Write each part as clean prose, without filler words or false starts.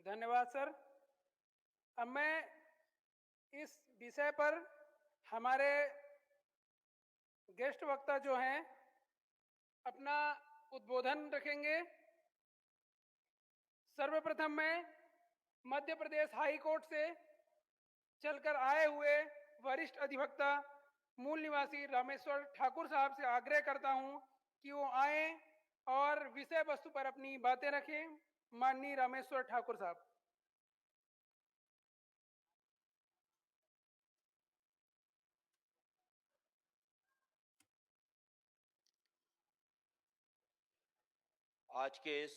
धन्यवाद सर। अब मैं इस विषय पर हमारे गेस्ट वक्ता जो हैं अपना उद्बोधन रखेंगे। सर्वप्रथम मैं मध्य प्रदेश हाई कोर्ट से चलकर आए हुए वरिष्ठ अधिवक्ता मूल निवासी रामेश्वर ठाकुर साहब से आग्रह करता हूं कि वो आए और विषय वस्तु पर अपनी बातें रखें। माननीय रामेश्वर ठाकुर साहब। आज के इस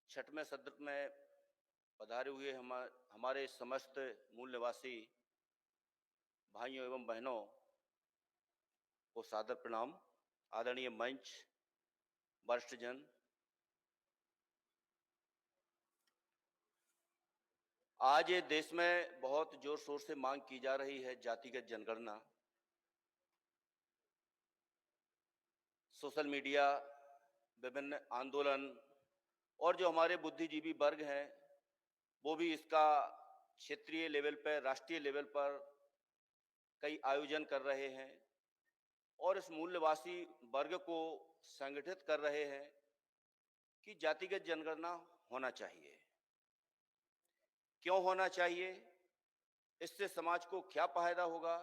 छठवें सत्र में पधारे हुए हमारे समस्त मूल निवासी भाइयों एवं बहनों को सादर प्रणाम। आदरणीय मंच, वरिष्ठ जन, आज ये देश में बहुत जोर शोर से मांग की जा रही है जातिगत जनगणना। सोशल मीडिया, विभिन्न आंदोलन और जो हमारे बुद्धिजीवी वर्ग हैं वो भी इसका क्षेत्रीय लेवल पर, राष्ट्रीय लेवल पर कई आयोजन कर रहे हैं और इस मूल्यवासी वर्ग को संगठित कर रहे हैं कि जातिगत जनगणना होना चाहिए। क्यों होना चाहिए? इससे समाज को क्या फायदा होगा?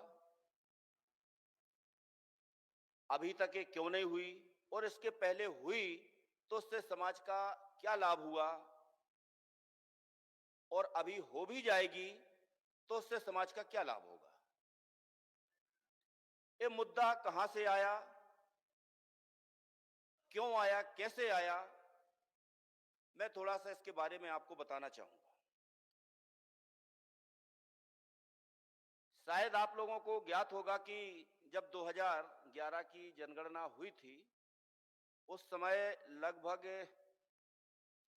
अभी तक ये क्यों नहीं हुई और इसके पहले हुई तो उससे समाज का क्या लाभ हुआ, और अभी हो भी जाएगी तो उससे समाज का क्या लाभ होगा? ये मुद्दा कहां से आया, क्यों आया, कैसे आया, मैं थोड़ा सा इसके बारे में आपको बताना चाहूंगा। शायद आप लोगों को ज्ञात होगा कि जब 2011 की जनगणना हुई थी उस समय लगभग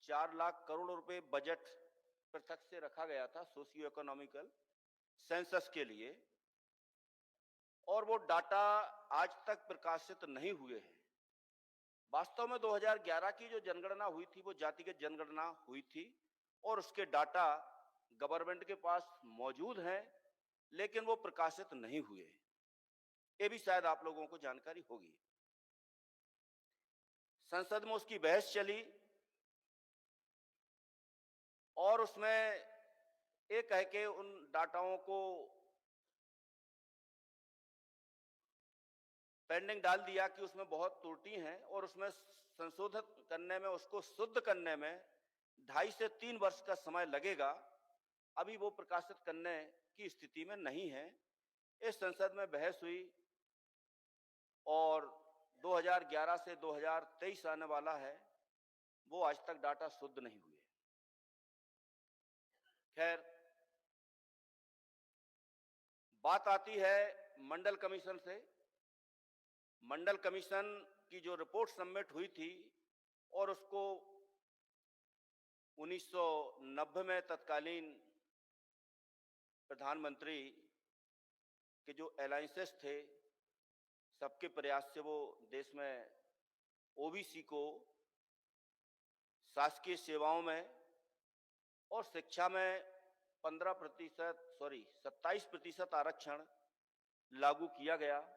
4 लाख करोड़ रुपए बजट पृथक से रखा गया था सोशियो इकोनॉमिकल सेंसस के लिए, और वो डाटा आज तक प्रकाशित नहीं हुए हैं। वास्तव में 2011 की जो जनगणना हुई थी वो जातिगत जनगणना हुई थी और उसके डाटा गवर्नमेंट के पास मौजूद हैं, लेकिन वो प्रकाशित नहीं हुए। ये भी शायद आप लोगों को जानकारी होगी। संसद में उसकी बहस चली और उसमें एक कह के उन डाटाओं को पेंडिंग डाल दिया कि उसमें बहुत त्रुटि हैं और उसमें संशोधित करने में, उसको शुद्ध करने में 2.5 से 3 वर्ष का समय लगेगा। अभी वो प्रकाशित करने की स्थिति में नहीं है। इस संसद में बहस हुई और 2011 से 2023 आने वाला है, वो आज तक डाटा शुद्ध नहीं हुए। खैर, बात आती है मंडल कमीशन से। मंडल कमीशन की जो रिपोर्ट सबमिट हुई थी और उसको 1990 में तत्कालीन प्रधानमंत्री के जो अलायंसेस थे, सबके प्रयास से वो देश में ओबीसी को शासकीय सेवाओं में और शिक्षा में 27% आरक्षण लागू किया गया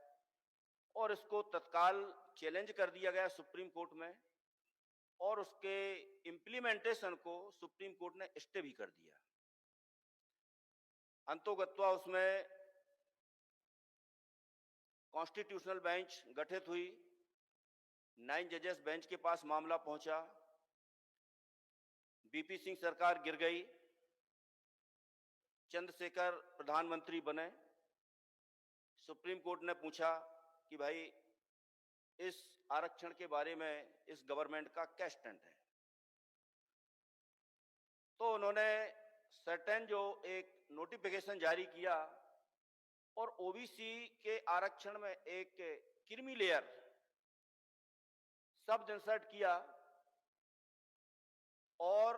और इसको तत्काल चैलेंज कर दिया गया सुप्रीम कोर्ट में, और उसके इंप्लीमेंटेशन को सुप्रीम कोर्ट ने स्टे भी कर दिया। अंतोगत्वा उसमें कॉन्स्टिट्यूशनल बेंच गठित हुई, 9 जजेस बेंच के पास मामला पहुंचा, बीपी सिंह सरकार गिर गई, चंद्रशेखर प्रधानमंत्री बने। सुप्रीम कोर्ट ने पूछा कि भाई इस आरक्षण के बारे में इस गवर्नमेंट का क्या स्टैंड है। तो उन्होंने सर्टेन जो एक नोटिफिकेशन जारी किया और ओबीसी के आरक्षण में एक क्रीमी लेयर शब्द इंसर्ट किया और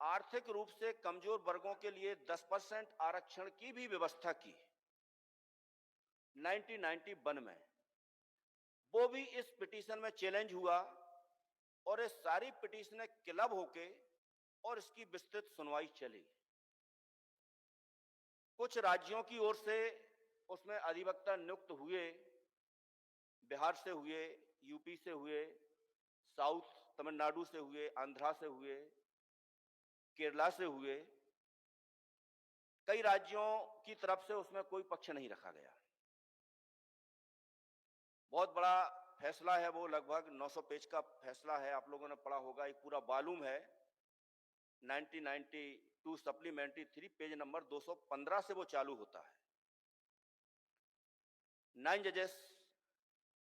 आर्थिक रूप से कमजोर वर्गों के लिए 10% आरक्षण की भी व्यवस्था की 1991 में। वो भी इस पिटीशन में चैलेंज हुआ और ये सारी पिटीशनें क्लब होके और इसकी विस्तृत सुनवाई चली। कुछ राज्यों की ओर से उसमें अधिवक्ता नियुक्त हुए, बिहार से हुए, यूपी से हुए, साउथ तमिलनाडु से हुए, आंध्रा से हुए, केरला से हुए। कई राज्यों की तरफ से उसमें कोई पक्ष नहीं रखा गया। बहुत बड़ा फैसला है वो, लगभग 900 पेज का फैसला है, आप लोगों ने पढ़ा होगा, एक पूरा वॉल्यूम है। 1992 सप्लीमेंट्री 3 पेज नंबर 215 से वो चालू होता है। 9 जजेस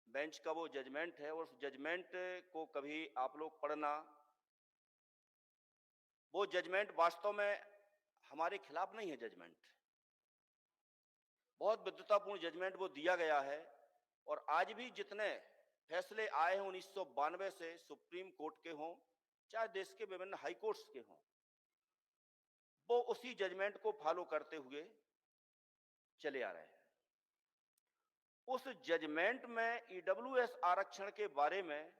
बेंच का वो जजमेंट है, और उस जजमेंट को कभी आप लोग पढ़ना। वो जजमेंट वास्तव में हमारे खिलाफ नहीं है। जजमेंट बहुत विद्वतापूर्ण जजमेंट वो दिया गया है, और आज भी जितने फैसले आए हैं 1992 से सुप्रीम कोर्ट के हों, चाहे देश के विभिन्न हाई कोर्ट्स के हों, वो उसी जजमेंट को फॉलो करते हुए चले आ रहे हैं। उस जजमेंट में ईडब्ल्यूएस आरक्षण के बारे में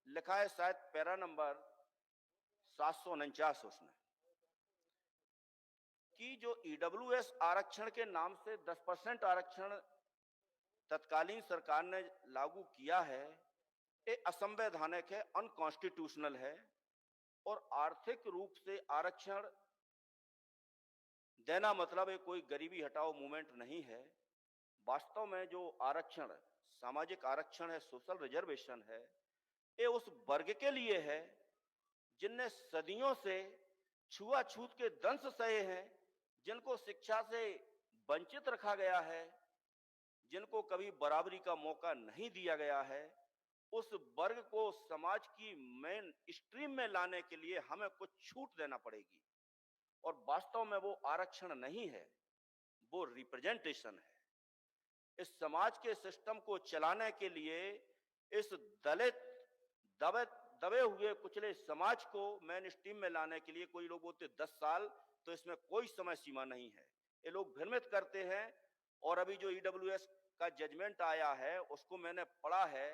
लिखा है, शायद पैरा नंबर 749 उसमें, कि जो ईडब्ल्यूएस आरक्षण के नाम से 10% आरक्षण तत्कालीन सरकार ने लागू किया है, ये असंवैधानिक है, अनकॉन्स्टिट्यूशनल है, और आर्थिक रूप से आरक्षण देना मतलब ये कोई गरीबी हटाओ मूवमेंट नहीं है। वास्तव में जो आरक्षण, सामाजिक आरक्षण है, सोशल रिजर्वेशन है, ये उस वर्ग के लिए है जिनने सदियों से छुआछूत के दंश सहे हैं, जिनको शिक्षा से वंचित रखा गया है, जिनको कभी बराबरी का मौका नहीं दिया गया है। उस वर्ग को समाज की मेन स्ट्रीम में लाने के लिए हमें कुछ छूट देना पड़ेगी, और वास्तव में वो आरक्षण नहीं है, वो रिप्रेजेंटेशन है। इस समाज के सिस्टम को चलाने के लिए इस दलित दबे हुए कुचले समाज को मेन स्ट्रीम में लाने के लिए, कोई लोग बोलते 10 साल, तो इसमें कोई समय सीमा नहीं है। ये लोग भ्रमित करते हैं। और अभी जो ईडब्ल्यूएस का जजमेंट आया है उसको मैंने पढ़ा है,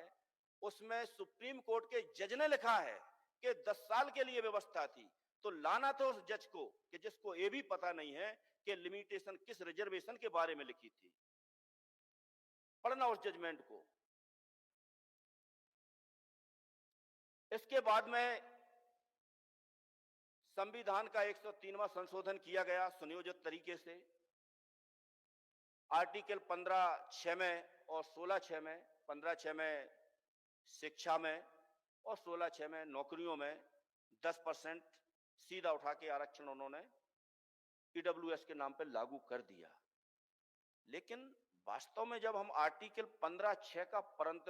उसमें सुप्रीम कोर्ट के जज ने लिखा है कि 10 साल के लिए व्यवस्था थी, तो लाना था उस जज को कि जिसको ये भी पता नहीं है कि लिमिटेशन किस रिजर्वेशन के बारे में लिखी थी। पढ़ना उस जजमेंट को। इसके बाद में संविधान का 103वां संशोधन किया गया सुनियोजित तरीके से। आर्टिकल 15(6) में और 16(6) में, 15(6) में शिक्षा में और 16(6) में नौकरियों में 10% सीधा उठा के आरक्षण उन्होंने ईडब्ल्यूएस के नाम पर लागू कर दिया। लेकिन वास्तव में जब हम आर्टिकल 15(6) का परंत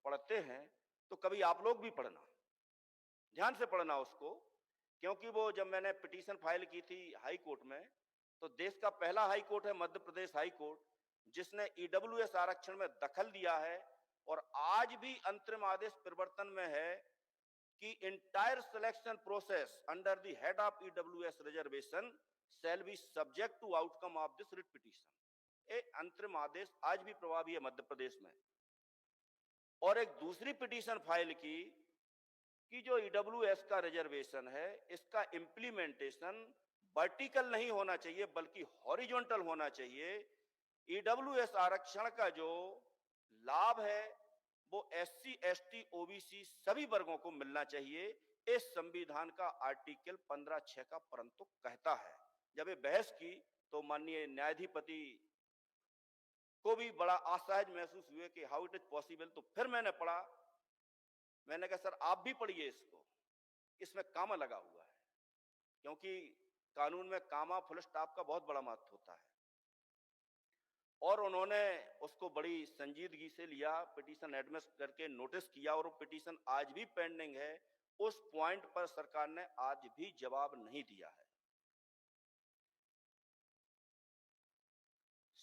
पढ़ते हैं, तो कभी आप लोग भी पढ़ना, ध्यान से पढ़ना उसको, क्योंकि वो जब मैंने पिटीशन फाइल की थी हाई कोर्ट में, तो देश का पहला हाई कोर्ट है मध्य प्रदेश हाई कोर्ट, जिसने ईडब्ल्यूएस आरक्षण में दखल दिया है, और आज भी अंतरिम आदेश प्रवर्तन में है कि entire selection process under the head of EWS reservation shall be subject to outcome of this writ petition. ये अंतरिम आदेश आज भी प्रभावी है मध्य प्रदेश में। और एक दूसरी पिटीशन फाइल की कि जो ईडब्ल्यूएस का रिजर्वेशन है, इसका इंप्लीमेंटेशन वर्टिकल नहीं होना चाहिए बल्कि हॉरिजॉन्टल होना चाहिए। ईडब्ल्यूएस आरक्षण का जो लाभ है वो एससी, एसटी, ओबीसी सभी वर्गों को मिलना चाहिए। इस संविधान का आर्टिकल 15(6) का परंतु कहता है। जब ये बहस की तो माननीय न्यायाधिपति को भी बड़ा असहज महसूस हुए कि हाउ इट इज पॉसिबल। तो फिर मैंने पढ़ा, मैंने कहा सर आप भी पढ़िए इसको, इसमें कामा लगा हुआ है, क्योंकि कानून में कामा फुल स्टॉप का बहुत बड़ा महत्व होता है। और उन्होंने उसको बड़ी संजीदगी से लिया, पिटीशन एडमिट करके नोटिस किया, और वो पिटीशन आज भी पेंडिंग है। उस पॉइंट पर सरकार ने आज भी जवाब नहीं दिया है।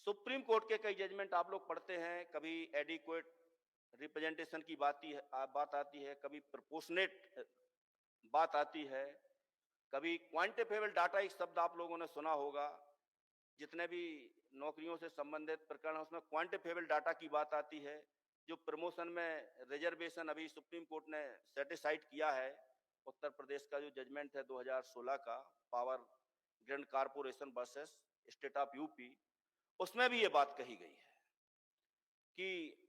सुप्रीम कोर्ट के कई जजमेंट आप लोग पढ़ते हैं, कभी एडिक्वेट रिप्रेजेंटेशन की बात आती है, कभी प्रोपोर्शनेट बात आती है, कभी क्वांटिफाइबल डाटा एक शब्द आप लोगों ने सुना होगा। जितने भी नौकरियों से संबंधित प्रकरण उसमें क्वांटिफाइबल डाटा की बात आती है। जो प्रमोशन में रिजर्वेशन अभी सुप्रीम कोर्ट ने सेटिसाइड किया है, उत्तर प्रदेश का जो जजमेंट है 2016 का, power grid corporation versus state of UP, उसमें भी ये बात कही गई है कि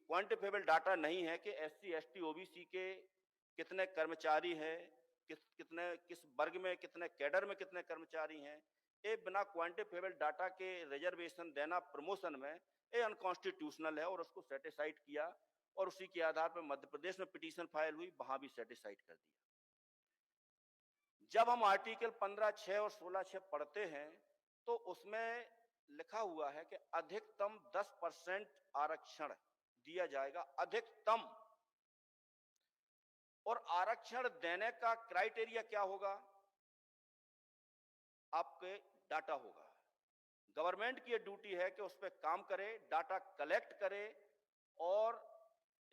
क्वांटिफिकेबल डाटा नहीं है कि एससी, एसटी, ओबीसी के कितने कर्मचारी हैं, किस वर्ग में कितने कैडर में कितने कर्मचारी हैं। ये बिना क्वांटिफिकेबल डाटा के रिजर्वेशन देना प्रमोशन में ये अनकॉन्स्टिट्यूशनल है और उसको सेटिसाइड किया और उसी के आधार पर मध्य प्रदेश में पिटीशन फाइल हुई, वहां भी सेटिसाइड कर दिया। जब हम आर्टिकल 15(6) और 16(6) पढ़ते हैं तो उसमें लिखा हुआ है कि अधिकतम 10% आरक्षण दिया जाएगा, अधिकतम। और आरक्षण देने का क्राइटेरिया क्या होगा? आपके डाटा होगा। गवर्नमेंट की ड्यूटी है कि उस पर काम करे, डाटा कलेक्ट करे और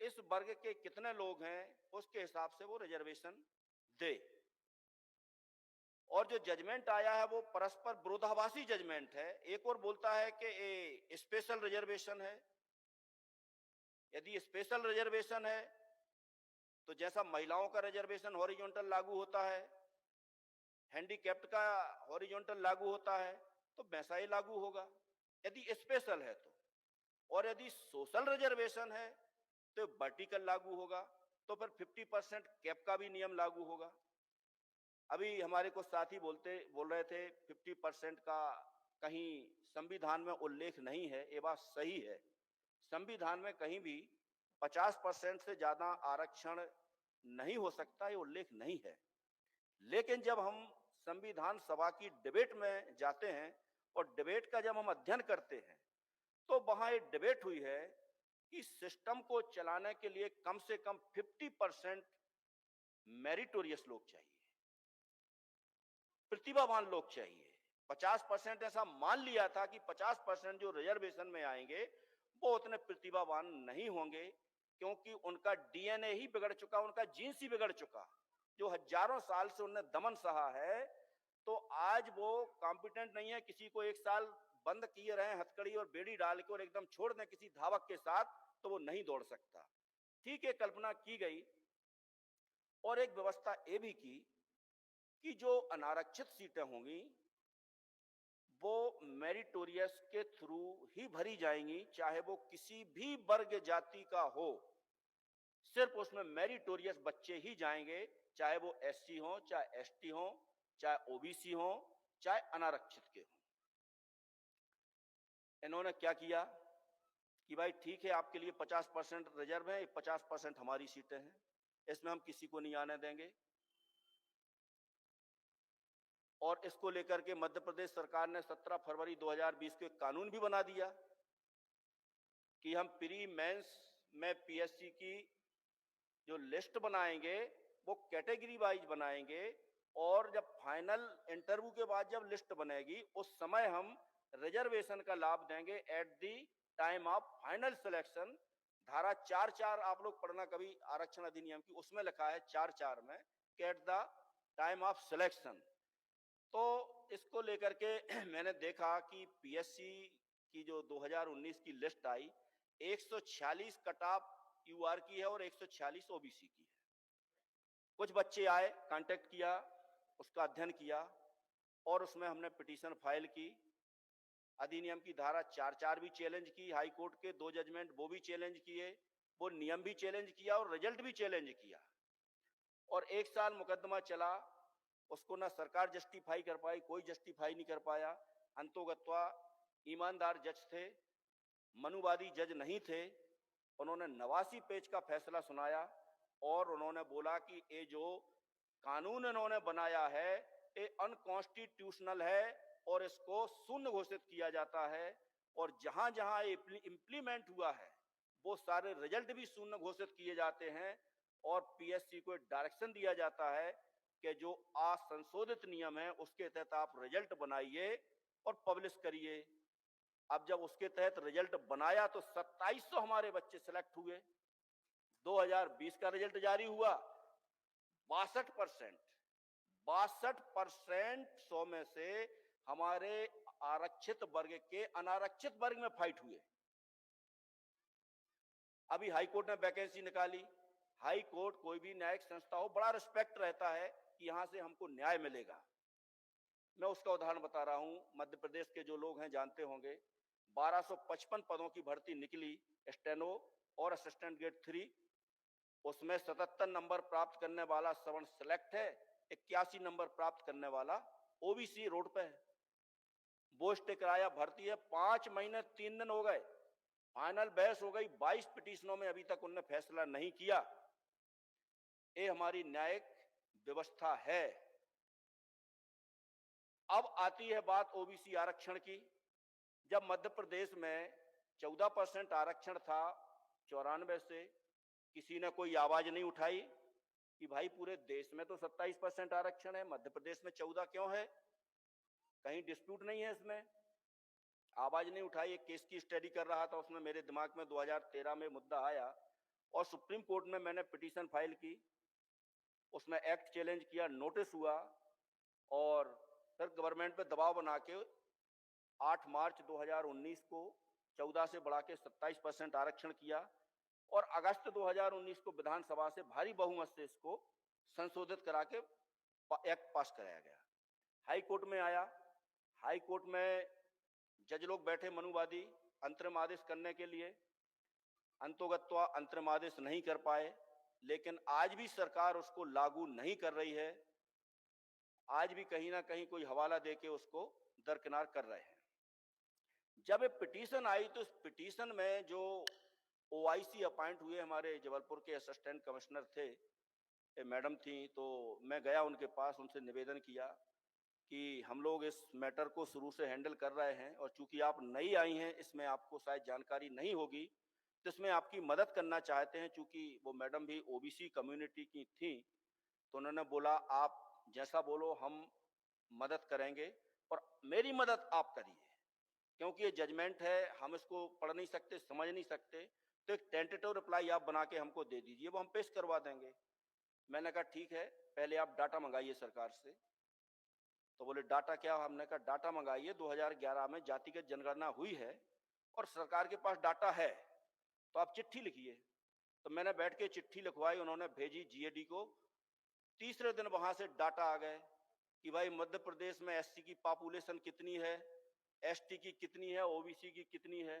इस वर्ग के कितने लोग हैं उसके हिसाब से वो रिजर्वेशन दे। और जो जजमेंट आया है वो परस्पर विरोधाभासी जजमेंट है। एक और बोलता है कि ये स्पेशल रिजर्वेशन है। यदि स्पेशल रिजर्वेशन है तो जैसा महिलाओं का रिजर्वेशन हॉरिजॉन्टल लागू होता है, हैंडीकैप्ड का हॉरिजॉन्टल लागू होता है, तो वैसा ही लागू होगा यदि स्पेशल है तो। और यदि सोशल रिजर्वेशन है तो वर्टिकल लागू होगा, तो फिर 50% कैप का भी नियम लागू होगा। अभी हमारे कुछ साथी बोल रहे थे 50% का कहीं संविधान में उल्लेख नहीं है। ये बात सही है, संविधान में कहीं भी 50% से ज्यादा आरक्षण नहीं हो सकता, ये उल्लेख नहीं है। लेकिन जब हम संविधान सभा की डिबेट में जाते हैं और डिबेट का जब हम अध्ययन करते हैं तो वहां एक डिबेट हुई है कि सिस्टम को चलाने के लिए कम से कम 50% मेरिटोरियस लोग चाहिए, प्रतिभावान लोग चाहिए। 50% ऐसा मान लिया था कि 50% जो रिजर्वेशन में आएंगे वो उतने प्रतिभावान नहीं होंगे, क्योंकि उनका डीएनए ही बिगड़ चुका, उनका जीन्स ही बिगड़ चुका। जो हजारों साल से उन्होंने दमन सहा है, तो आज वो कॉम्पिटेंट नहीं है। किसी को 1 साल बंद किए रहे हथकड़ी और बेड़ी डाल के और एकदम छोड़ दें किसी धावक के साथ, तो वो नहीं दौड़ सकता। ठीक है, कल्पना की गई और एक व्यवस्था ये भी की कि जो अनारक्षित सीटें होंगी वो मेरिटोरियस के थ्रू ही भरी जाएंगी, चाहे वो किसी भी वर्ग जाति का हो, सिर्फ उसमें मेरिटोरियस बच्चे ही जाएंगे, चाहे वो एससी हो, चाहे एसटी हो, चाहे ओबीसी हो, चाहे अनारक्षित के हो। इन्होंने क्या किया कि भाई ठीक है, आपके लिए 50% रिजर्व है, 50% हमारी सीटें हैं, इसमें हम किसी को नहीं आने देंगे। और इसको लेकर के मध्य प्रदेश सरकार ने 17 फरवरी 2020 को एक कानून भी बना दिया कि हम प्री मेंस में पीएससी की जो लिस्ट बनाएंगे वो कैटेगरी वाइज बनाएंगे, और जब फाइनल इंटरव्यू के बाद जब लिस्ट बनेगी उस समय हम रिजर्वेशन का लाभ देंगे at the time of final selection. धारा 4(4) आप लोग पढ़ना कभी आरक्षण अधिनियम की, उसमें लिखा है 4(4) में कि at the time of selection. तो इसको लेकर के मैंने देखा कि पीएससी की जो 2019 की लिस्ट आई, 146 कट ऑफ यूआर की है और 146 ओबीसी की है। कुछ बच्चे आए, कांटेक्ट किया, उसका अध्ययन किया और उसमें हमने पिटीशन फाइल की। अधिनियम की धारा 4(4) भी चैलेंज की, हाई कोर्ट के 2 जजमेंट वो भी चैलेंज किए, वो नियम भी चैलेंज किया और रिजल्ट भी चैलेंज किया। और 1 साल मुकदमा चला, उसको ना सरकार जस्टिफाई कर पाई, कोई जस्टिफाई नहीं कर पाया। अंतोगत्वा ईमानदार जज थे, मनुवादी जज नहीं थे, उन्होंने 89 पेज का फैसला सुनाया और उन्होंने बोला कि ये जो कानून इन्होंने बनाया है ये अनकॉन्स्टिट्यूशनल है और इसको शून्य घोषित किया जाता है। और जहां जहां ये इंप्लीमेंट हुआ है वो सारे रिजल्ट भी शून्य घोषित किए जाते हैं और पीएससी को डायरेक्शन दिया जाता है कि जो असंशोधित नियम है उसके तहत आप रिजल्ट बनाइए और पब्लिश करिए। अब जब उसके तहत रिजल्ट बनाया तो 2700 हमारे बच्चे सिलेक्ट हुए। 2020 का रिजल्ट जारी हुआ, 62%, 100 में से हमारे आरक्षित वर्ग के अनारक्षित वर्ग में फाइट हुए। अभी हाई कोर्ट ने वैकेंसी निकाली। हाई कोर्ट कोई भी न्यायिक संस्था हो, बड़ा रिस्पेक्ट रहता है कि यहाँ से हमको न्याय मिलेगा। मैं उसका उदाहरण बता रहा हूँ। मध्य प्रदेश के जो लोग हैं जानते होंगे, 1255 पदों की भर्ती निकली, स्टेनो और असिस्टेंट ग्रेड 3। उसमें 77 नंबर प्राप्त करने वाला सवर्ण सेलेक्ट है, 81 नंबर प्राप्त करने वाला ओबीसी रोड पे है। वो स्टे कराया, भर्ती है, 5 महीने 3 दिन हो गए, फाइनल बहस हो गई, 22 पिटीशनों में अभी तक उन्होंने फैसला नहीं किया। ये हमारी न्यायिक व्यवस्था है। अब आती है बात ओबीसी आरक्षण की। जब मध्य प्रदेश में 14% आरक्षण था 94 से, किसी ने कोई आवाज नहीं उठाई कि भाई पूरे देश में तो 27% आरक्षण है, मध्य प्रदेश में 14 क्यों है, कहीं डिस्प्यूट नहीं है इसमें। आवाज नहीं उठाई। एक केस की स्टडी कर रहा था, उसमें मेरे दिमाग में 2013 में मुद्दा आया और सुप्रीम कोर्ट में मैंने पिटीशन फाइल की, उसमें एक्ट चैलेंज किया, नोटिस हुआ और फिर गवर्नमेंट पे दबाव बना के 8 मार्च 2019 को 14 से बढ़ा के 27% आरक्षण किया और अगस्त 2019 को विधानसभा से भारी बहुमत से इसको संशोधित करा के एक्ट पास कराया गया। हाई कोर्ट में आया, हाई कोर्ट में जज लोग बैठे मनुवादी अंतरिम आदेश करने के लिए, अंतोगत्वा अंतरिम आदेश नहीं कर पाए, लेकिन आज भी सरकार उसको लागू नहीं कर रही है। आज भी कहीं ना कहीं कोई हवाला देके उसको दरकिनार कर रहे हैं। जब ये पिटीशन आई तो इस पिटीशन में जो ओआईसी अपॉइंट हुए हमारे जबलपुर के असिस्टेंट कमिश्नर थे, मैडम थी, तो मैं गया उनके पास, उनसे निवेदन किया कि हम लोग इस मैटर को शुरू से हैंडल कर रहे हैं और चूंकि आप नई आई हैं, इसमें आपको शायद जानकारी नहीं होगी, तो इसमें आपकी मदद करना चाहते हैं। चूंकि वो मैडम भी ओबीसी कम्युनिटी की थी, तो उन्होंने बोला आप जैसा बोलो हम मदद करेंगे और मेरी मदद आप करिए, क्योंकि ये जजमेंट है, हम इसको पढ़ नहीं सकते, समझ नहीं सकते, तो एक टेंटेटिव रिप्लाई आप बना के हमको दे दीजिए, वो हम पेश करवा देंगे। मैंने कहा ठीक है, पहले आप डाटा मंगाइए सरकार से। तो बोले डाटा क्या? हमने कहा डाटा मंगाइए, 2011 में जातिगत जनगणना हुई है और सरकार के पास डाटा है, तो आप चिट्ठी लिखिए। तो मैंने बैठ के चिट्ठी लिखवाई, उन्होंने भेजी जीएडी को। तीसरे दिन वहां से डाटा आ गए कि भाई मध्य प्रदेश में एससी की पॉपुलेशन कितनी है, एसटी की कितनी है, ओबीसी की कितनी है,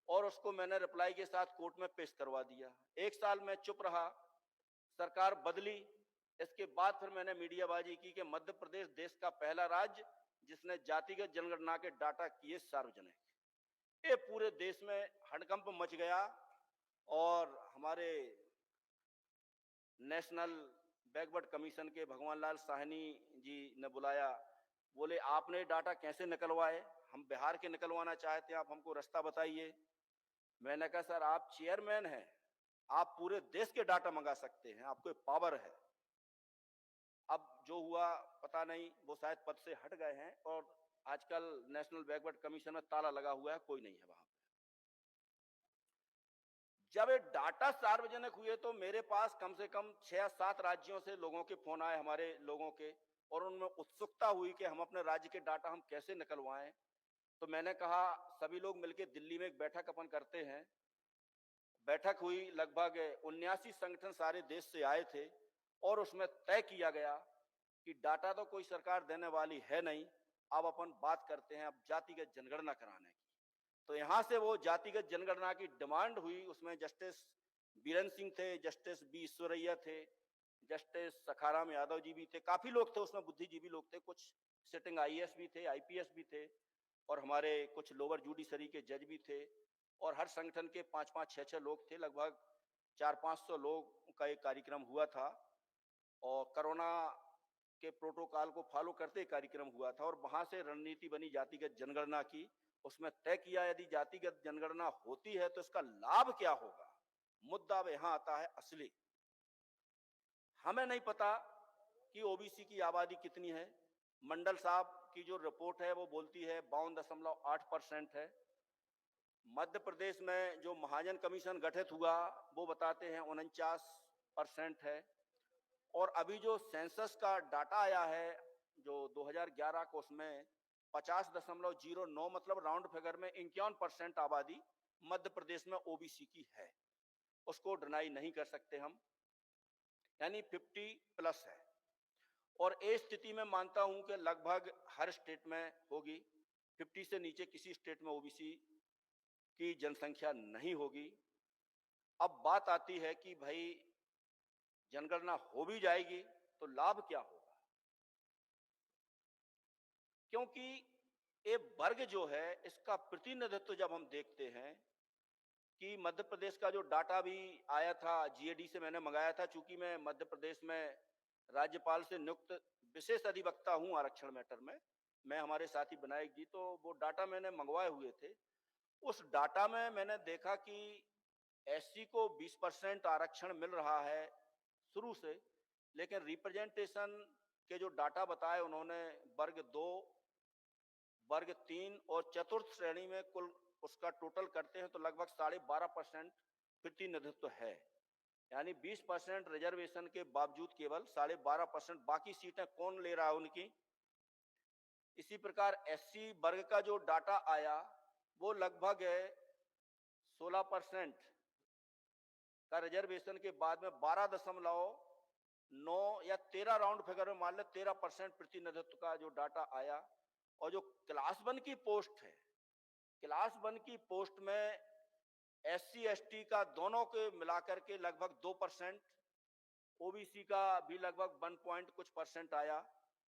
और उसको मैंने रिप्लाई के साथ कोर्ट में पेश करवा दिया। 1 साल में चुप रहा, सरकार बदली, इसके बाद फिर मैंने मीडियाबाजी की कि मध्य प्रदेश देश का पहला राज्य जिसने जातिगत जनगणना के डाटा किए सार्वजनिक। ये पूरे देश में हड़कंप मच गया और हमारे नेशनल बैकवर्ड कमीशन के भगवान लाल साहनी जी ने बुलाया, बोले आपने डाटा कैसे निकलवाए, हम बिहार के निकलवाना चाहते हैं, आप हमको रास्ता बताइए। मैंने कहा सर आप चेयरमैन हैं, आप पूरे देश के डाटा मंगा सकते हैं, आपको पावर है। अब जो हुआ पता नहीं, वो शायद पद से हट गए हैं और आजकल नेशनल बैकवर्ड कमीशन में ताला लगा हुआ है, कोई नहीं है वहां पे। जब ये डाटा सार्वजनिक हुए तो मेरे पास कम से कम 6-7 राज्यों से लोगों के फोन आए, हमारे लोगों के, और उनमें उत्सुकता हुई कि हम अपने राज्य के डाटा हम कैसे निकलवाएं। तो मैंने कहा सभी लोग मिलकर दिल्ली में एक बैठक अपन करते हैं। बैठक हुई, लगभग 79 संगठन सारे देश से आए थे और उसमें तय किया गया कि डाटा तो कोई सरकार देने वाली है नहीं, अब अपन बात करते हैं अब जातिगत जनगणना कराने की। तो यहां से वो जातिगत जनगणना की डिमांड हुई। उसमें जस्टिस बीरेन सिंह थे, जस्टिस बी ईश्वरैया थे, जस्टिस सखाराम यादव जी भी थे, काफी लोग थे उसमें, बुद्धिजीवी लोग थे, कुछ सिटिंग आईएएस भी थे, आईपीएस भी थे, और हमारे कुछ लोअर जुडिशरी के जज भी थे, और हर संगठन के 5-5, 6-6 लोग थे। लगभग 400-500 लोग का एक कार्यक्रम हुआ था और कोरोना के प्रोटोकॉल को फॉलो करते कार्यक्रम हुआ था, और वहां से रणनीति बनी जातिगत जनगणना की। उसमें तय किया यदि जातिगत जनगणना होती है तो इसका लाभ क्या होगा। मुद्दा अब यहां आता है असली। हमें नहीं पता कि ओबीसी की आबादी कितनी है। मंडल साहब की जो रिपोर्ट है वो बोलती है 52.8% है। मध्य प्रदेश में जो महाजन कमीशन गठित हुआ वो बताते हैं 49% है। और अभी जो सेंसस का डाटा आया है जो 2011 को, उसमें 50.09 मतलब राउंड फिगर में 51% आबादी मध्य प्रदेश में ओबीसी की है। उसको डिनाई नहीं कर सकते हम, यानी 50+ है। और ये स्थिति में मानता हूं कि लगभग हर स्टेट में होगी। 50 से नीचे किसी स्टेट में ओबीसी की जनसंख्या नहीं होगी। अब बात आती है कि भाई जनगणना हो भी जाएगी तो लाभ क्या होगा, क्योंकि ये वर्ग जो है इसका प्रतिनिधित्व जब हम देखते हैं कि मध्य प्रदेश का जो डाटा भी आया था, जीएडी से मैंने मंगाया था, चूंकि मैं मध्य प्रदेश में राज्यपाल से नियुक्त विशेष अधिवक्ता हूं आरक्षण मैटर में, मैं हमारे साथी विनायक जी, तो वो डाटा मैंने मंगवाए हुए थे। उस डाटा में मैंने देखा कि एससी को 20% आरक्षण मिल रहा है शुरू से, लेकिन रिप्रेजेंटेशन के जो डाटा बताए उन्होंने वर्ग 2, वर्ग 3 और चतुर्थ श्रेणी में कुल उसका टोटल करते हैं तो लगभग 12.5% प्रतिनिधित्व है। यानी 20% रिजर्वेशन के बावजूद केवल 12.5%, बाकी सीटें कौन ले रहा है उनकी। इसी प्रकार एससी वर्ग का जो डाटा आया वो लगभग 16% का रिजर्वेशन के बाद में 12.9 या 13 राउंड फिगर में मान ले 13% प्रतिनिधित्व का जो डाटा आया। और जो क्लास 1 की पोस्ट है, क्लास 1 की पोस्ट में एससी एसटी का दोनों के मिलाकर के लगभग 2%, ओबीसी का भी लगभग 1 पॉइंट कुछ परसेंट आया।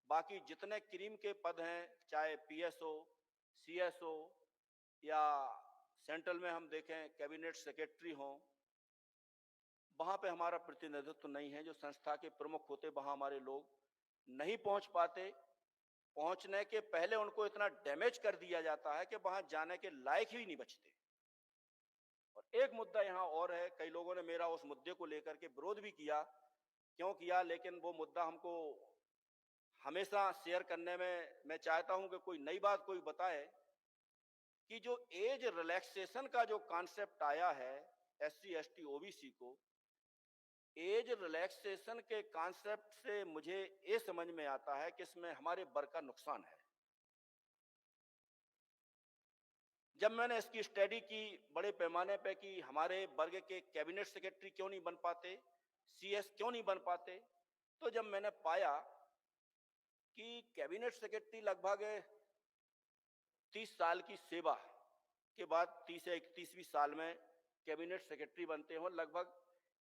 बाकी जितने क्रीम के पद हैं, चाहे पीएसओ, सीएसओ या सेंट्रल में हम देखें कैबिनेट सेक्रेटरी हों, वहां पे हमारा प्रतिनिधित्व नहीं है। जो संस्था के प्रमुख होते वहां हमारे लोग नहीं पहुंच पाते। पहुंचने के पहले उनको इतना डैमेज कर दिया जाता है कि वहां जाने के लायक ही नहीं बचते। और एक मुद्दा यहां और है, कई लोगों ने मेरा उस मुद्दे को लेकर के विरोध भी किया, क्यों किया, लेकिन वो मुद्दा हमको हमेशा शेयर करने में मैं चाहता हूं कि कोई नई बात कोई बताए कि जो एज रिलैक्सेशन का जो कॉन्सेप्ट आया है एससी एसटी ओबीसी को, एज रिलैक्सेशन के कॉन्सेप्ट से मुझे ये समझ में आता है कि इसमें हमारे वर्ग का नुकसान है। जब मैंने इसकी स्टडी की बड़े पैमाने पे कि हमारे वर्ग के कैबिनेट सेक्रेटरी क्यों नहीं बन पाते, सीएस क्यों नहीं बन पाते, तो जब मैंने पाया कि कैबिनेट सेक्रेटरी लगभग 30 साल की सेवा के बाद 30 या 31वीं साल में कैबिनेट सेक्रेटरी बनते हैं, लगभग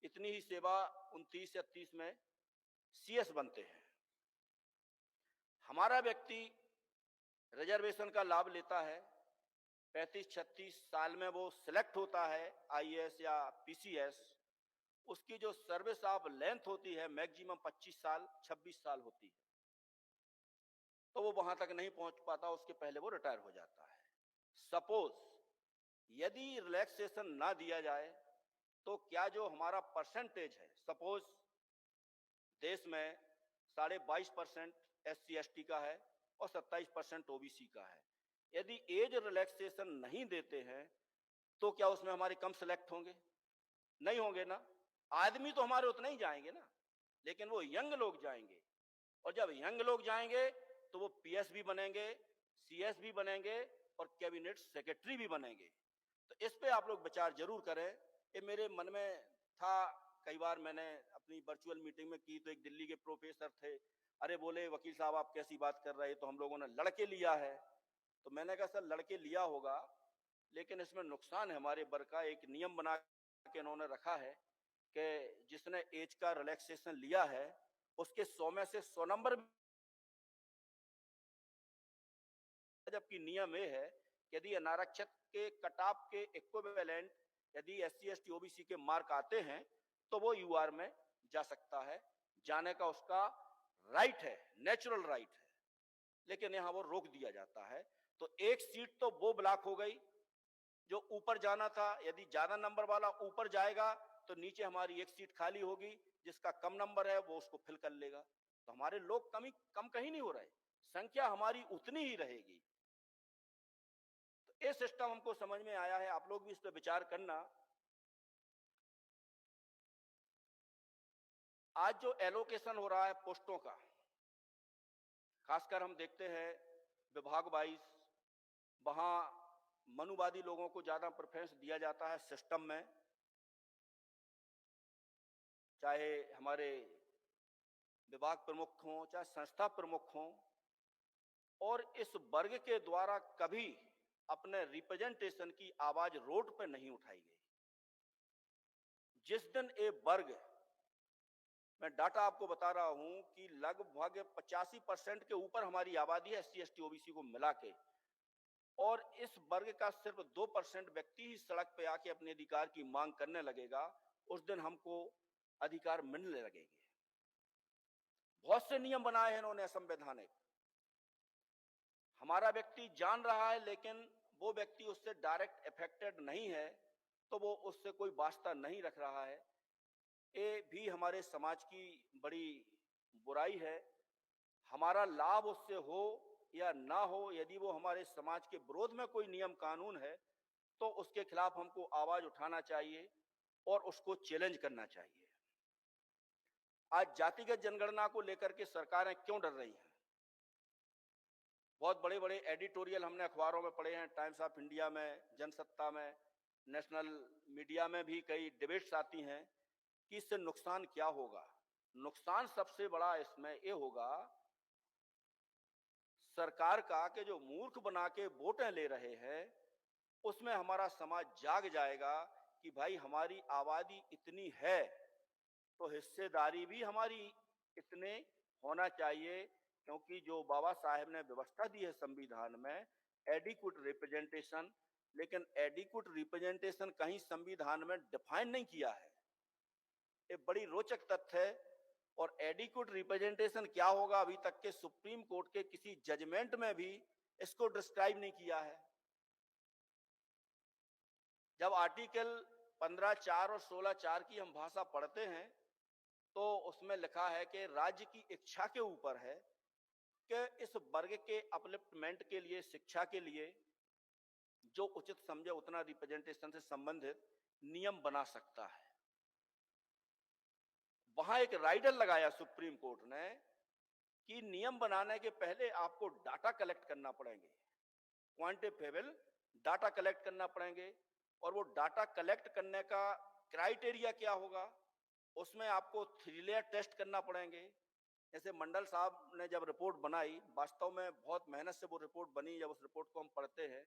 इतनी ही सेवा 29 या 30 में सीएस बनते हैं। हमारा व्यक्ति रिजर्वेशन का लाभ लेता है, 35-36 साल में वो सिलेक्ट होता है आईएएस या पीसीएस, उसकी जो सर्विस ऑफ लेंथ होती है मैक्सिमम 25 साल 26 साल होती है, तो वो वहां तक नहीं पहुंच पाता, उसके पहले वो रिटायर हो जाता है। सपोज यदि रिलैक्सेशन ना दिया जाए तो क्या जो हमारा परसेंटेज है, सपोज देश में 22.5% एससी एसटी का है और 27% ओबीसी का है, यदि एज रिलैक्सेशन नहीं देते हैं तो क्या उसमें हमारे कम सिलेक्ट होंगे? नहीं होंगे ना। आदमी तो हमारे उतना ही जाएंगे ना, लेकिन वो यंग लोग जाएंगे, और जब यंग लोग जाएंगे तो वो पीएस भी बनेंगे, सीएस भी बनेंगे और कैबिनेट सेक्रेटरी भी बनेंगे। तो इस पे आप लोग विचार जरूर करें। ये मेरे मन में था, कई बार मैंने अपनी वर्चुअल मीटिंग में की तो एक दिल्ली के प्रोफेसर थे, अरे बोले वकील साहब आप कैसी बात कर रहे हैं, तो हम लोगों ने लड़के लिया है। तो मैंने कहा सर लड़के लिया होगा, लेकिन इसमें नुकसान है हमारे वर्ग का। एक नियम बना के इन्होंने रखा है कि जिसने एज का रिलैक्सेशन लिया है उसके 100 में से 100 नंबर, जबकि नियम ये है यदि अनारक्षित के कटाप के इक्विवेलेंट यदि एससी एसटी ओबीसी के मार्क आते हैं तो वो यूआर में जा सकता है, जाने का उसका राइट है, नेचुरल राइट है, लेकिन यहां वो रोक दिया जाता है। तो एक सीट तो वो ब्लॉक हो गई जो ऊपर जाना था। यदि ज्यादा नंबर वाला ऊपर जाएगा तो नीचे हमारी एक सीट खाली होगी, जिसका कम नंबर है वो उसको फिल कर लेगा। तो हमारे लोग कम कहीं नहीं हो रहे, संख्या हमारी उतनी ही रहेगी। तो ये सिस्टम हमको समझ में आया है, आप लोग भी इस पर विचार करना। आज जो एलोकेशन हो रहा है पोस्टों का, खासकर हम देखते हैं विभाग वाइज, वहां मनुवादी लोगों को ज्यादा प्रेफरेंस दिया जाता है सिस्टम में। चाहे हमारे विभाग प्रमुख हों, चाहे संस्था प्रमुख हों, और इस वर्ग के द्वारा कभी अपने रिप्रेजेंटेशन की आवाज रोड पर नहीं उठाई गई। जिस दिन ये वर्ग, मैं डाटा आपको बता रहा हूं कि लगभग 85% के ऊपर हमारी आबादी है एससी एसटी ओबीसी को मिला के, और इस वर्ग का सिर्फ 2% व्यक्ति ही सड़क पे आके अपने अधिकार की मांग करने लगेगा, उस दिन हमको अधिकार मिलने लगेंगे। बहुत से नियम बनाए हैं इन्होंने असंवैधानिक, हमारा व्यक्ति जान रहा है लेकिन वो व्यक्ति उससे डायरेक्ट अफेक्टेड नहीं है, तो वो उससे कोई वास्ता नहीं रख रहा है। ये भी हमारे समाज की बड़ी बुराई है। हमारा लाभ उससे हो या ना हो, यदि वो हमारे समाज के विरोध में कोई नियम कानून है तो उसके खिलाफ हमको आवाज उठाना चाहिए और उसको चैलेंज करना चाहिए। आज जातिगत जनगणना को लेकर के सरकारें क्यों डर रही हैं? बहुत बड़े बड़े एडिटोरियल हमने अखबारों में पढ़े हैं, टाइम्स ऑफ इंडिया में, जनसत्ता में, नेशनल मीडिया में भी कई डिबेट्स आती हैं कि इससे नुकसान क्या होगा। नुकसान सबसे बड़ा इसमें ये होगा सरकार का कि जो मूर्ख बना के वोटें ले रहे हैं, उसमें हमारा समाज जाग जाएगा कि भाई हमारी आबादी इतनी है तो हिस्सेदारी भी हमारी इतने होना चाहिए, क्योंकि जो बाबा साहेब ने व्यवस्था दी है संविधान में एडिक्वेट रिप्रेजेंटेशन, लेकिन एडिक्वेट रिप्रेजेंटेशन कहीं संविधान में डिफाइन नहीं किया है। ये बड़ी रोचक तथ्य है। और एडिक्वेट रिप्रेजेंटेशन क्या होगा, अभी तक के सुप्रीम कोर्ट के किसी जजमेंट में भी इसको डिस्क्राइब नहीं किया है। जब आर्टिकल 15(4) और 16(4) की हम भाषा पढ़ते हैं तो उसमें लिखा है कि राज्य की इच्छा के ऊपर है कि इस वर्ग के अपलिफ्टमेंट के लिए, शिक्षा के लिए जो उचित समझे उतना रिप्रेजेंटेशन से संबंधित नियम बना सकता है। वहां एक राइडर लगाया सुप्रीम कोर्ट ने कि नियम बनाने के पहले आपको डाटा कलेक्ट करना पड़ेंगे, क्वांटिफिएबल डाटा कलेक्ट करना पड़ेंगे, और वो डाटा कलेक्ट करने का क्राइटेरिया क्या होगा, उसमें आपको 3 लेयर टेस्ट करना पड़ेंगे। जैसे मंडल साहब ने जब रिपोर्ट बनाई, वास्तव में बहुत मेहनत से वो रिपोर्ट बनी। जब उस रिपोर्ट को हम पढ़ते हैं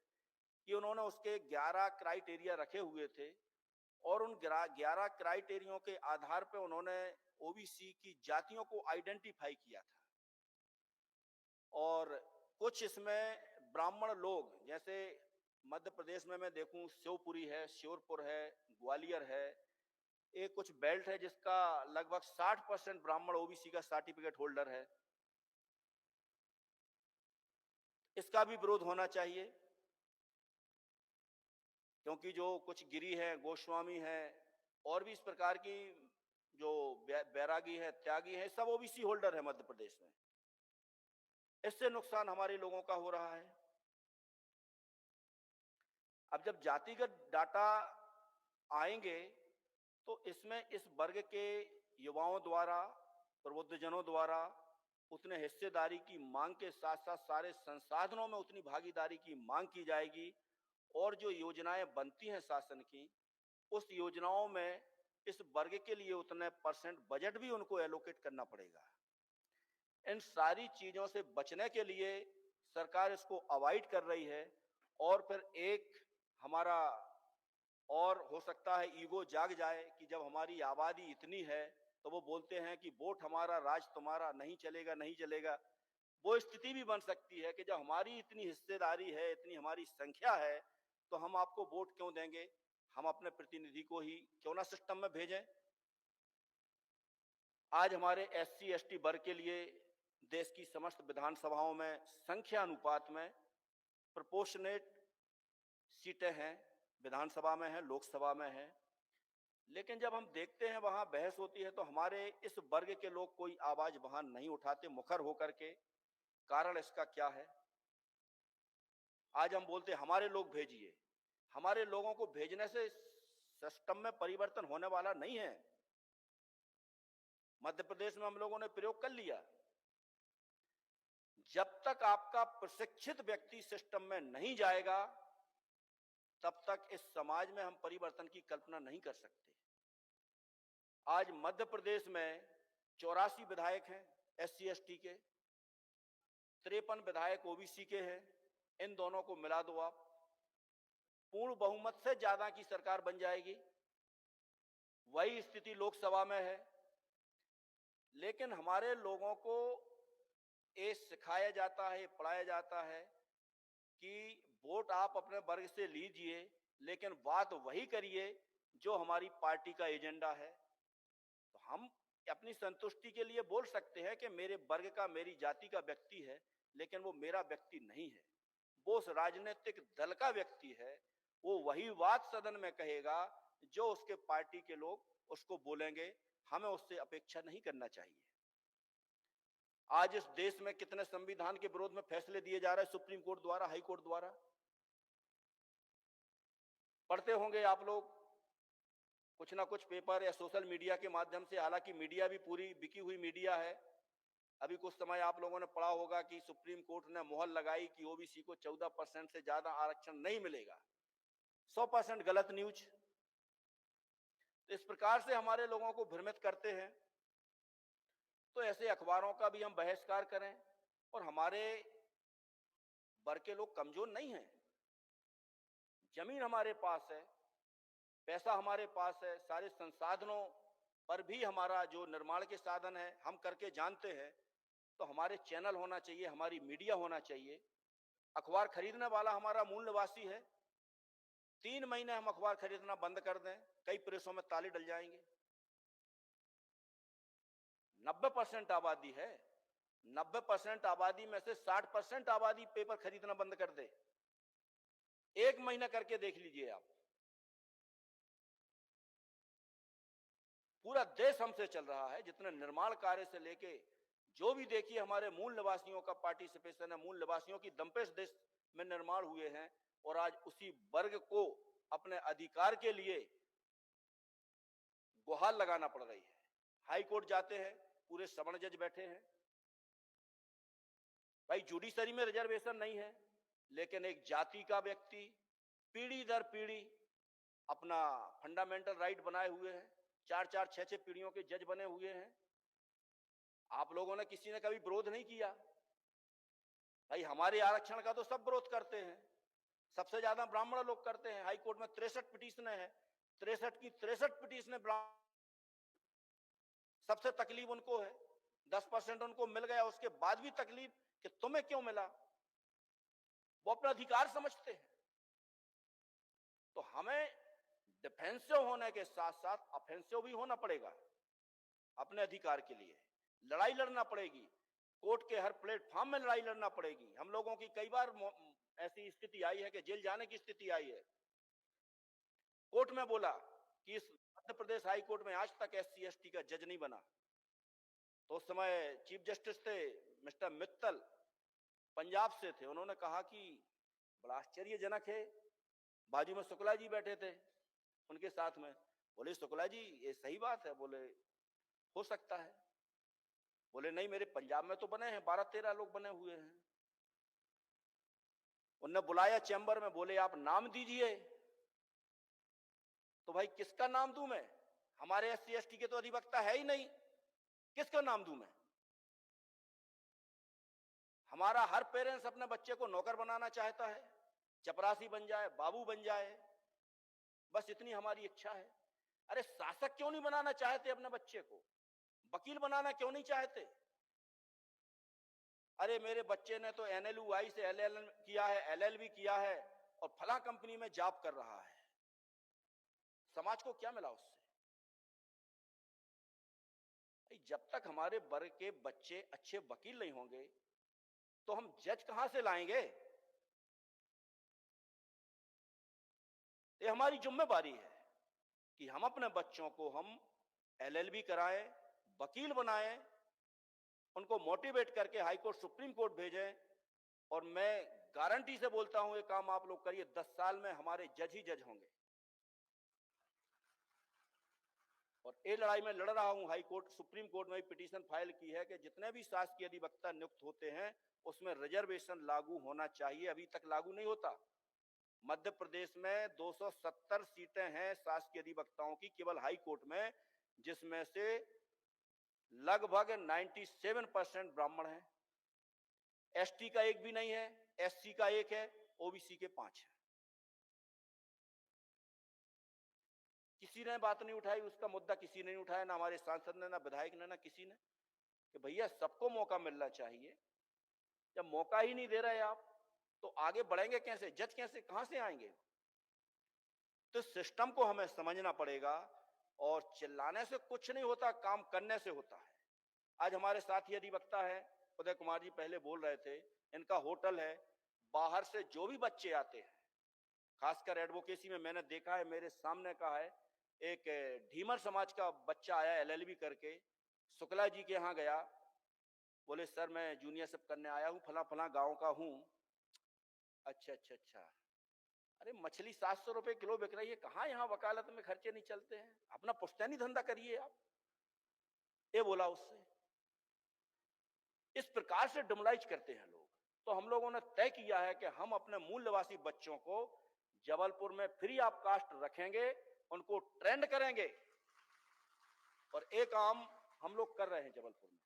कि उन्होंने उसके 11 क्राइटेरिया रखे हुए थे, और उन 11 क्राइटेरियों के आधार पर उन्होंने ओबीसी की जातियों को आइडेंटिफाई किया था। और कुछ इसमें ब्राह्मण लोग, जैसे मध्य प्रदेश में मैं देखूं शिवपुरी है, श्योरपुर है, ग्वालियर है, एक कुछ बेल्ट है जिसका लगभग 60% ब्राह्मण ओबीसी का सर्टिफिकेट होल्डर है। इसका भी विरोध होना चाहिए, क्योंकि जो कुछ गिरी है, गोस्वामी है, और भी इस प्रकार की जो बैरागी है, त्यागी है, सब ओबीसी होल्डर है मध्य प्रदेश में। इससे नुकसान हमारे लोगों का हो रहा है। अब जब जातिगत डाटा आएंगे तो इसमें इस वर्ग के युवाओं द्वारा, प्रबुद्धजनों द्वारा उतने हिस्सेदारी की मांग के साथ साथ सारे संसाधनों में उतनी भागीदारी की मांग की जाएगी, और जो योजनाएं बनती हैं शासन की, उस योजनाओं में इस वर्ग के लिए उतने % बजट भी उनको एलोकेट करना पड़ेगा। इन सारी चीजों से बचने के लिए सरकार इसको अवॉइड कर रही है। और फिर एक हमारा और हो सकता है ईगो जाग जाए कि जब हमारी आबादी इतनी है तो वो बोलते हैं कि वोट हमारा राज तुम्हारा, नहीं चलेगा, नहीं चलेगा। वो स्थिति भी बन सकती है कि जब हमारी इतनी हिस्सेदारी है, इतनी हमारी संख्या है, तो हम आपको वोट क्यों देंगे, हम अपने प्रतिनिधि को ही क्यों ना सिस्टम में भेजें। आज हमारे एससी एसटी वर्ग के लिए देश की समस्त विधानसभाओं में संख्या अनुपात में प्रोपोर्शनेट सीटें हैं, विधानसभा में है, लोकसभा में है, लेकिन जब हम देखते हैं वहां बहस होती है तो हमारे इस वर्ग के लोग कोई आवाज वहां नहीं उठाते मुखर होकर के। कारण इसका क्या है? आज हम बोलते हमारे लोग भेजिए, हमारे लोगों को भेजने से सिस्टम में परिवर्तन होने वाला नहीं है। मध्य प्रदेश में हम लोगों ने प्रयोग कर लिया। जब तक आपका प्रशिक्षित व्यक्ति सिस्टम में नहीं जाएगा तब तक इस समाज में हम परिवर्तन की कल्पना नहीं कर सकते। आज मध्य प्रदेश में 84 विधायक हैं, SC ST के, 53 विधायक OBC के हैं। इन दोनों को मिला दो आप, पूर्ण बहुमत से ज्यादा की सरकार बन जाएगी। वही स्थिति लोकसभा में है। लेकिन हमारे लोगों को ये सिखाया जाता है, पढ़ाया जाता है कि वोट आप अपने वर्ग से लीजिए, लेकिन बात वही करिए जो हमारी पार्टी का एजेंडा है। तो हम अपनी संतुष्टि के लिए बोल सकते हैं कि मेरे वर्ग का, मेरी जाति का व्यक्ति है, लेकिन वो मेरा व्यक्ति नहीं है, वो उस राजनीतिक दल का व्यक्ति है। वो वही बात सदन में कहेगा जो उसके पार्टी के लोग उसको बोलेंगे। हमें उससे अपेक्षा नहीं करना चाहिए। आज इस देश में कितने संविधान के विरोध में फैसले दिए जा रहे हैं सुप्रीम कोर्ट द्वारा, हाई कोर्ट द्वारा। पढ़ते होंगे आप लोग कुछ ना कुछ पेपर या सोशल मीडिया के माध्यम से। हालांकि मीडिया भी पूरी बिकी हुई मीडिया है। अभी कुछ समय आप लोगों ने पढ़ा होगा कि सुप्रीम कोर्ट ने मोहर लगाई कि ओबीसी को 14% से ज्यादा आरक्षण नहीं मिलेगा। 100% गलत न्यूज। तो इस प्रकार से हमारे लोगों को भ्रमित करते हैं। तो ऐसे अखबारों का भी हम बहिष्कार करें। और हमारे वर्ग के लोग कमजोर नहीं हैं। जमीन हमारे पास है, पैसा हमारे पास है, सारे संसाधनों पर भी हमारा जो निर्माण के साधन है हम करके जानते हैं। तो हमारे चैनल होना चाहिए, हमारी मीडिया होना चाहिए। अखबार खरीदने वाला हमारा मूल निवासी है। 3 महीने हम अखबार खरीदना बंद कर दें, कई प्रेसों में ताले डल जाएंगे। 90% आबादी है। 90% आबादी में से 60% आबादी पेपर खरीदना बंद कर दे। 1 महीना करके देख लीजिए आप। पूरा देश हमसे चल रहा है। जितने निर्माण कार्य से लेके जो भी देखिए हमारे मूल निवासियों का पार्टिसिपेशन है। मूल निवासियों की दम पे देश में निर्माण हुए हैं। और आज उसी वर्ग को अपने अधिकार के लिए गुहार लगाना पड़ रही है। हाई कोर्ट जाते हैं, पूरे सवर्ण जज बैठे हैं। भाई जुडिशरी में रिजर्वेशन नहीं है, लेकिन एक जाति का व्यक्ति पीढ़ी दर पीढ़ी अपना फंडामेंटल राइट बनाए हुए हैं। 4-4, 6-6 पीढ़ियों के जज बने हुए हैं। आप लोगों ने किसी ने कभी विरोध नहीं किया। भाई हमारे आरक्षण का तो सब विरोध करते हैं। सबसे ज्यादा ब्राह्मण लोग करते हैं। हाई कोर्ट में 63 पिटीशन है। 63 की 63 पिटीशन ब्राह्मण। सबसे तकलीफ उनको है। 10% उनको मिल गया, उसके बाद भी तकलीफ कि तुम्हें क्यों मिला। वो अपना अधिकार समझते हैं। तो हमें डिफेंसिव होने के साथ साथ ऑफेंसिव भी होना पड़ेगा। अपने अधिकार के लिए लड़ाई लड़ना पड़ेगी। कोर्ट के हर प्लेटफॉर्म में लड़ाई लड़ना पड़ेगी। हम लोगों की कई बार ऐसी स्थिति आई है कि जेल जाने की स्थिति आई है। कोर्ट में बोला कि इस मध्य प्रदेश हाई कोर्ट में आज तक SC ST का जज नहीं बना। तो उस समय चीफ जस्टिस थे मिस्टर मित्तल, पंजाब से थे। उन्होंने कहा कि बड़ा आश्चर्यजनक है। बाजू में शुक्ला जी बैठे थे उनके साथ में। बोले शुक्ला जी ये सही बात है। बोले हो सकता है। बोले नहीं, मेरे पंजाब में तो बने हैं, 12-13 लोग बने हुए हैं। उन्होंने बुलाया चैम्बर में, बोले आप नाम दीजिए। तो भाई किसका नाम दूं मैं? हमारे SC ST के तो अधिवक्ता है ही नहीं, किसका नाम दूं मैं? हमारा हर पेरेंट्स अपने बच्चे को नौकर बनाना चाहता है, चपरासी बन जाए, बाबू बन जाए, बस इतनी हमारी इच्छा है। अरे शासक क्यों नहीं बनाना चाहते अपने बच्चे को? वकील बनाना क्यों नहीं चाहते? अरे मेरे बच्चे ने तो NLUI से LLM किया है, LLB किया है और फला कंपनी में जॉब कर रहा है। समाज को क्या मिला उससे? जब तक हमारे वर्ग के बच्चे अच्छे वकील नहीं होंगे तो हम जज कहां से लाएंगे? ये हमारी जिम्मेदारी है कि हम अपने बच्चों को हम LLB कराएं, वकील बनाएं, उनको मोटिवेट करके हाई कोर्ट, सुप्रीम कोर्ट भेजें। और मैं गारंटी से बोलता हूं ये काम आप लोग करिए, 10 साल में हमारे जज ही जज होंगे। और ये लड़ाई मैं लड़ रहा हूं। हाई कोर्ट, सुप्रीम कोर्ट में भी पिटीशन फाइल की है कि जितने भी शासकीय अधिवक्ता नियुक्त होते हैं उसमें रिजर्वेशन लागू होना चाहिए। अभी तक लागू नहीं होता। मध्य प्रदेश में 270 सीटें हैं शासकीय अधिवक्ताओं की केवल हाई कोर्ट में, जिसमें से लगभग 97% ब्राह्मण हैं, एसटी का एक भी नहीं है, एससी का एक है, ओबीसी के 5 हैं। किसी ने बात नहीं उठाई, उसका मुद्दा किसी ने नहीं उठाया, ना हमारे सांसद ने, ना विधायक ने, ना किसी ने, कि भैया सबको मौका मिलना चाहिए। जब मौका ही नहीं दे रहे आप, तो आगे बढ़ेंगे कैसे, जज कैसे, कहां से आएंगे? तो सिस्टम को हमें समझना पड़ेगा, और चिल्लाने से कुछ नहीं होता, काम करने से होता है। आज हमारे साथ ही अधिवक्ता है उदय कुमार जी, पहले बोल रहे थे, इनका होटल है, बाहर से जो भी बच्चे आते हैं, खासकर एडवोकेसी में मैंने देखा है, मेरे सामने का है, एक ढीमर समाज का बच्चा आया एलएलबी करके, शुक्ला जी के यहाँ गया, बोले सर मैं जूनियर सब करने आया हूँ, फला फला गांव का हूँ। अच्छा अच्छा अच्छा, अरे मछली 700 रुपए किलो बिक रही है, कहाँ यहाँ वकालत में खर्चे नहीं चलते हैं, अपना पुश्तैनी धंधा करिए आप, ये बोला उससे। इस प्रकार से डिमोलाइज करते हैं लोग। तो हम लोगों ने तय किया है कि हम अपने मूल निवासी बच्चों को जबलपुर में फ्री ऑफ कास्ट रखेंगे, उनको ट्रेंड करेंगे, और एक काम हम लोग कर रहे हैं जबलपुर में।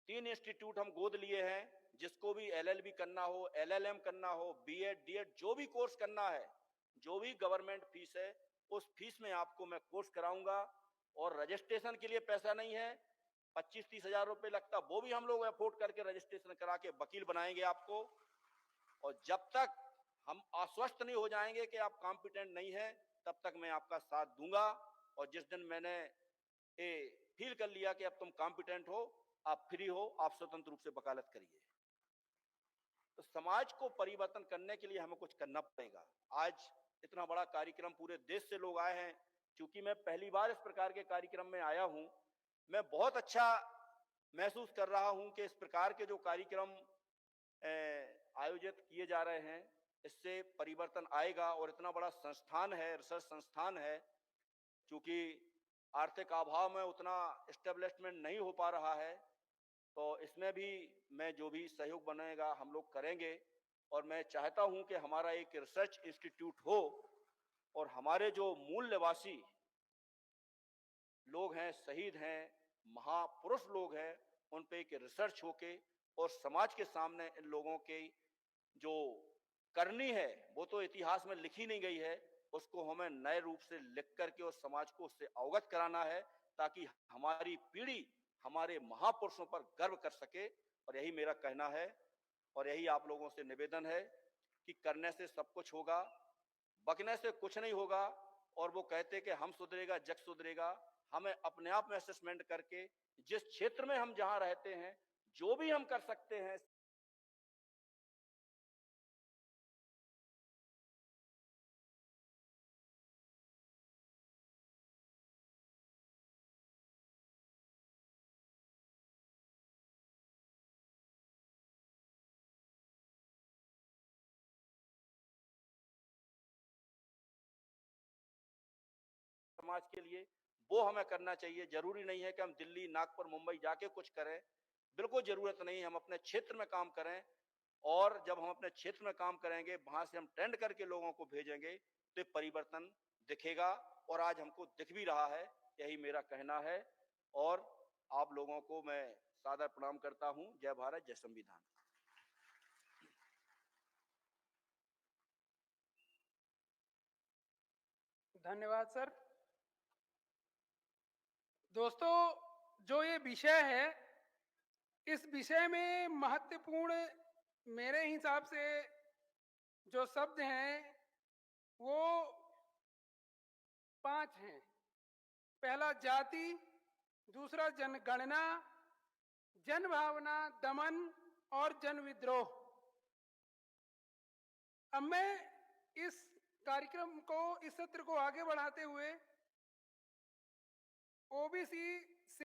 3 इंस्टीट्यूट हम गोद लिए हैं, जिसको भी एलएलबी करना हो, एलएलएम करना हो, बीएड डीएड जो भी कोर्स करना है, जो भी गवर्नमेंट फीस है, उस फीस में आपको मैं कोर्स कराऊंगा। और रजिस्ट्रेशन के लिए पैसा नहीं है, 25-30 हजार रुपए लगता, वो भी हम लोग अफोर्ड करके रजिस्ट्रेशन करा के वकील बनाएंगे आपको। और जब तक हम आश्वस्त नहीं हो जाएंगे कि आप कॉम्पिटेंट नहीं है, तब तक मैं आपका साथ दूंगा। और जिस दिन मैंने ये फील कर लिया कि अब तुम कॉम्पिटेंट हो, आप फ्री हो, आप स्वतंत्र रूप से वकालत करिए। तो समाज को परिवर्तन करने के लिए हमें कुछ करना पड़ेगा। आज इतना बड़ा कार्यक्रम, पूरे देश से लोग आए हैं। चूंकि मैं पहली बार इस प्रकार के कार्यक्रम में आया हूं, मैं बहुत अच्छा महसूस कर रहा हूं कि इस प्रकार के जो कार्यक्रम आयोजित किए जा रहे हैं, इससे परिवर्तन आएगा। और इतना बड़ा संस्थान है, रिसर्च संस्थान है, चूंकि आर्थिक अभाव में उतना एस्टेब्लिशमेंट नहीं हो पा रहा है, तो इसमें भी मैं जो भी सहयोग बनेगा हम लोग करेंगे। और मैं चाहता हूं कि हमारा एक रिसर्च इंस्टीट्यूट हो, और हमारे जो मूल निवासी लोग हैं, शहीद हैं, महापुरुष लोग हैं, उन पे एक रिसर्च होके, और समाज के सामने इन लोगों के जो करनी है, वो तो इतिहास में लिखी नहीं गई है, उसको हमें नए रूप से लिख करके और समाज को उससे अवगत कराना है, ताकि हमारी पीढ़ी हमारे महापुरुषों पर गर्व कर सके। और यही मेरा कहना है, और यही आप लोगों से निवेदन है कि करने से सब कुछ होगा, बकने से कुछ नहीं होगा। और वो कहते कि हम सुधरेगा जग सुधरेगा, हमें अपने आप में असेसमेंट करके, जिस क्षेत्र में हम जहां रहते हैं, जो भी हम कर सकते हैं, समाज के लिए वो हमें करना चाहिए। जरूरी नहीं है कि हम दिल्ली, नागपुर, मुंबई जाके कुछ करें, बिल्कुल जरूरत नहीं है, हम अपने क्षेत्र में काम करें। और जब हम अपने क्षेत्र में काम करेंगे, वहां से हम ट्रेंड करके लोगों को भेजेंगे, तो परिवर्तन दिखेगा। और आज हमको दिख भी रहा है, यही मेरा कहना है। और आप लोगों को मैं सादर प्रणाम करता हूं। जय भारत, जय संविधान। धन्यवाद सर। दोस्तों, जो ये विषय है, इस विषय में महत्वपूर्ण मेरे हिसाब से जो शब्द हैं वो 5 हैं। पहला जाति, दूसरा जनगणना, जनभावना, दमन और जनविद्रोह। अब मैं इस कार्यक्रम को, इस सत्र को आगे बढ़ाते हुए ओबीसी